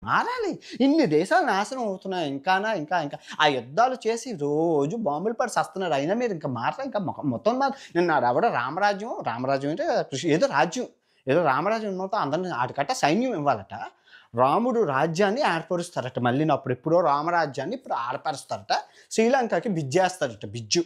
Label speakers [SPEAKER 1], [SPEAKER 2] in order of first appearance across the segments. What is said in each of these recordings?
[SPEAKER 1] మారాలి. ఇన్ని దేశాలు నాశనం అవుతున్నాయి. ఇంకానా ఇంకా ఇంకా ఆ యుద్ధాలు చేసి రోజు బాంబులు పడి సస్తున్నారు. అయినా మీరు ఇంకా మారరా ఇంకా మొత్తం నిన్న ఆడెవడో రామరాజ్యం అంటే ఏదో రాజ్యం. ఏదో రామరాజ్యం మొత్తం అందరిని ఆడికట్ట సైన్యం ఇవ్వాలట. రాముడు రాజ్యాన్ని ఏర్పరుస్తారట. మళ్ళీను అప్పుడెప్పుడో రామరాజ్యాన్ని ఇప్పుడు ఏర్పరుస్తారట. శ్రీలంకకి బిజ్జేస్తారట బిజ్జు.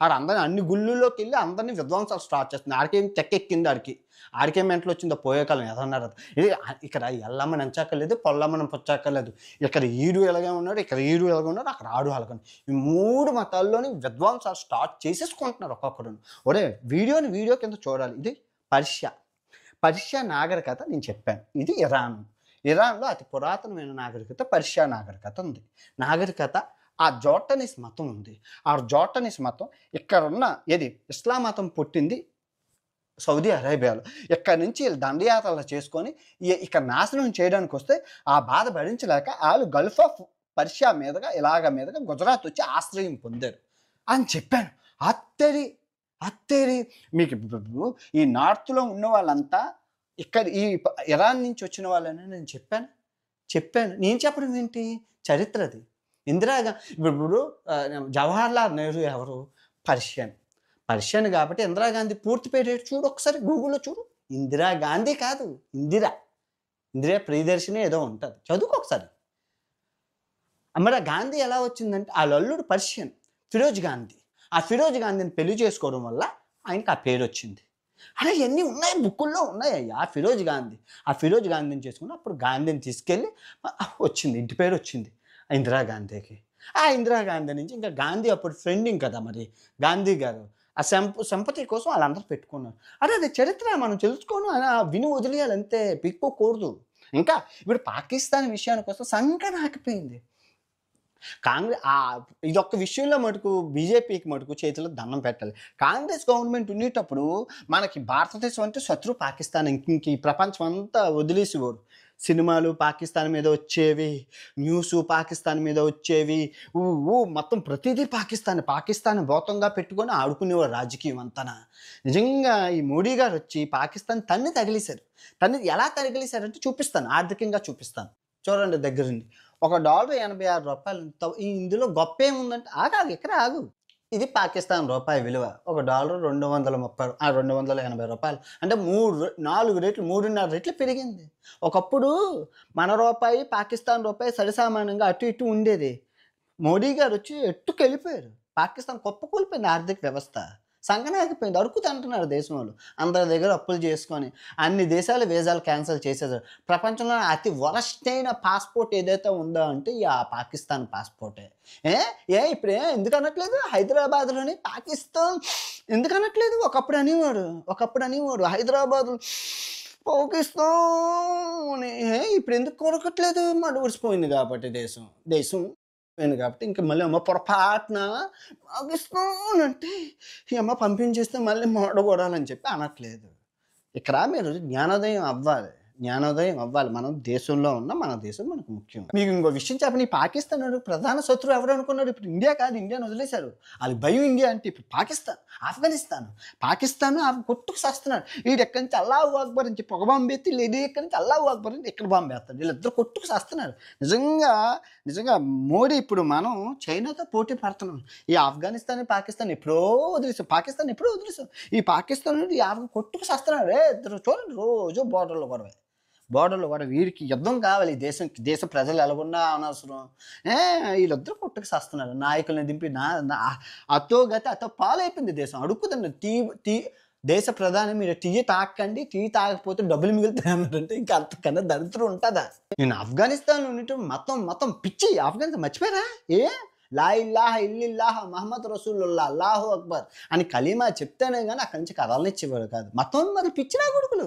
[SPEAKER 1] ఆడందరిని అన్ని గుళ్ళుల్లోకెళ్ళి అందరిని విధ్వంసాలు స్టార్ట్ చేస్తుంది. ఆడికేం చెక్కెక్కింది ఆడికి. ఆడికేం మెంటలొచ్చిందో పోయే కాలం ఏదన్నారు అది. ఇది ఇక్కడ ఎల్లమ్మ నంచాకలేదు, పొల్లమ్మని పుచ్చాకలేదు. ఇక్కడ ఈడు ఎలాగే ఉన్నాడు, ఇక్కడ ఈడు ఎలాగే ఉన్నాడు, అక్కడ ఆడు అలాగని. ఈ 3 మతాల్లోని విధ్వంసాలు స్టార్ట్ చేసేసుకుంటున్నారు ఒక్కొక్కడును. వీడియో కింద చూడాలి. ఇది పర్షియా నాగరికత నేను చెప్పాను. ఇది ఇరాన్లో అతి పురాతనమైన నాగరికత పర్షియా నాగరికత ఉంది. ఆ జోర్డనీస్ మతం ఉంది. ఆ జోర్డనీస్ మతం ఇక్కడున్న ఇస్లాం మతం పుట్టింది సౌదీ అరేబియాలో. ఇక్కడి నుంచి వీళ్ళు దండయాత్రలు చేసుకొని ఇక్కడ నాశనం చేయడానికి వస్తే ఆ బాధ భరించలేక వాళ్ళు గల్ఫ్ ఆఫ్ పర్షియా మీదుగా గుజరాత్ వచ్చి ఆశ్రయం పొందారు అని చెప్పాను. అత్తేరి మీకు ఈ నార్త్లో ఉన్న వాళ్ళంతా ఇక్కడ ఈ ఇరాన్ నుంచి వచ్చిన వాళ్ళని నేను చెప్పాను. నేను చెప్పడం ఏంటి? చరిత్రది. ఇప్పుడు జవహర్లాల్ నెహ్రూ ఎవరు? పర్షియన్ కాబట్టి ఇందిరాగాంధీ పూర్తి పేరు చూడు, ఒకసారి గూగుల్లో చూడు. ఇందిరాగాంధీ కాదు, ఇందిరా ప్రియదర్శిని ఏదో ఉంటుంది, చదువుకో ఒకసారి. మరి గాంధీ ఎలా వచ్చిందంటే వాళ్ళ అల్లుడు పర్షియన్ ఫిరోజ్ గాంధీ. ఆ ఫిరోజ్ గాంధీని పెళ్లి చేసుకోవడం వల్ల ఆయనకి ఆ పేరు వచ్చింది. అలా ఇవన్నీ ఉన్నాయి, బుక్కుల్లో ఉన్నాయి అయ్యా. ఆ ఫిరోజ్ గాంధీని చేసుకుని అప్పుడు గాంధీని తీసుకెళ్ళి వచ్చింది, ఇంటి పేరు వచ్చింది ఇందిరాగాంధీకి. ఆ ఇందిరాగాంధీ నుంచి ఇంకా గాంధీ అప్పుడు ఫ్రెండింగ్ కదా, మరి గాంధీ గారు ఆ సంపతి కోసం వాళ్ళందరూ పెట్టుకున్నారు. అది చరిత్ర మనం తెలుసుకోను విని వదిలేయాలి అంతే, పిక్కోకూడదు. ఇంకా ఇప్పుడు పాకిస్తాన్ విషయానికి వస్తే సంకటం ఆగిపోయింది. ఇదొక్క విషయంలో మటుకు బీజేపీకి మటుకు చేతిలో దండం పెట్టాలి. కాంగ్రెస్ గవర్నమెంట్ ఉండేటప్పుడు మనకి భారతదేశం అంటే శత్రు పాకిస్తాన్. ఇంక ఈ ప్రపంచం అంతా వదిలేసేవారు. సినిమాలు పాకిస్తాన్ మీద వచ్చేవి, న్యూస్ పాకిస్తాన్ మీద వచ్చేవి, మొత్తం ప్రతిదీ పాకిస్తాన్ భౌతంగా పెట్టుకొని ఆడుకునేవారు రాజకీయం అంతా. నిజంగా ఈ మోడీ గారు వచ్చి పాకిస్తాన్ తగిలేశారు. ఎలా తగిలేశారంటే చూపిస్తాను, ఆర్థికంగా చూపిస్తాను. చూడండి దగ్గరుండి. $1 $86. ఇందులో గొప్ప ఏముందంటే ఆగు. ఇది పాకిస్తాన్ రూపాయి విలువ. $1 $280. అంటే 4 రెట్లు 3.5 రెట్లు పెరిగింది. ఒకప్పుడు మన రూపాయి పాకిస్తాన్ రూపాయి సరిసమానంగా అటు ఇటు ఉండేది. మోడీ గారు వచ్చి ఎట్టుకెళ్ళిపోయారు. పాకిస్తాన్ కుప్పకూలిపోయింది ఆర్థిక వ్యవస్థ, సంగనాగిపోయింది. అడుక్కుతంటున్నారు దేశం వాళ్ళు. అందరి దగ్గర అప్పులు చేసుకొని అన్ని దేశాలు వీసాలు క్యాన్సిల్ చేసేసారు. ప్రపంచంలో అతి వరస్ట్ అయిన పాస్పోర్ట్ ఏదైతే ఉందో అంటే ఆ పాకిస్తాన్ పాస్పోర్టే. ఇప్పుడు ఎందుకు అనట్లేదు హైదరాబాద్లోని పాకిస్తాన్ ఎందుకు అనట్లేదు? ఒకప్పుడు అనేవాడు హైదరాబాద్ పాకిస్తాన్. ఇప్పుడు ఎందుకు కొరకట్లేదు? మడుగుడిసిపోయింది కాబట్టి దేశం కాబట్టి ఇంకా మళ్ళీ అమ్మ పొరపాటున పాకిస్తాన్ అంటే ఈ అమ్మ పంపించేస్తే మళ్ళీ మోడగొడాలని చెప్పి అనట్లేదు. ఇక్కడ మీరు జ్ఞానోదయం అవ్వాలి. మనం దేశంలో ఉన్న మన దేశం మనకు ముఖ్యం. మీకు ఇంకో విషయం చెప్పండి, పాకిస్తాన్ ప్రధాన శత్రువు ఎవరు అనుకున్నారు? ఇప్పుడు ఇండియా కాదు, ఇండియాని వదిలేశారు. వాళ్ళకి భయం ఇండియా అంటే. ఇప్పుడు పాకిస్తాన్ కొట్టుకు చేస్తున్నాడు. వీడు ఎక్కడి నుంచి అల్లాహు అక్బర్ నుంచి పొగ బాంబు ఎత్తి, లేదు ఎక్కడి నుంచి అల్లాహు అక్బర్ నుంచి ఇక్కడ బాంబు వేస్తాడు. వీళ్ళిద్దరు కొట్టుకు చేస్తున్నారు. నిజంగా మోడీ ఇప్పుడు మనం చైనాతో పోటీ పడుతున్నాం. ఈ ఆఫ్ఘనిస్తాన్ పాకిస్తాన్ ఎప్పుడో వదిలేసాం. ఈ పాకిస్తాన్ కొట్టుకు చేస్తున్నాడు. ఇద్దరు చూడండి రోజు బోర్డర్లో కూడా వీరికి యుద్ధం కావాలి. దేశ ప్రజలు ఎలాగున్నా అనవసరం. వీళ్ళిద్దరు కొట్టుకు చేస్తున్నారు. నాయకుల్ని దింపి అతో పాలైపోయింది దేశం. అడుక్కుదండి దేశ ప్రధాని మీరు టీ తాకండి, టీ తాగకపోతే డబ్బులు మిగులుతాయి అన్నారంటే ఇంకా అంతకన్నా దరిద్రం ఉంటుందా? నేను ఆఫ్ఘనిస్తాన్ ఉన్నట్టు మొత్తం పిచ్చి. ఆఫ్ఘనిస్తాన్ మర్చిపోయారా? లా ఇల్లాహ ఇల్లిల్లాహ మహమ్మద్ రసూలుల్లాహ్ అల్లాహు అక్బర్ అని కలీమా చెప్తేనే కానీ అక్కడి నుంచి కదలనిచ్చేవాడు కాదు. మొత్తం మరి పిచ్చినా కొడుకులు.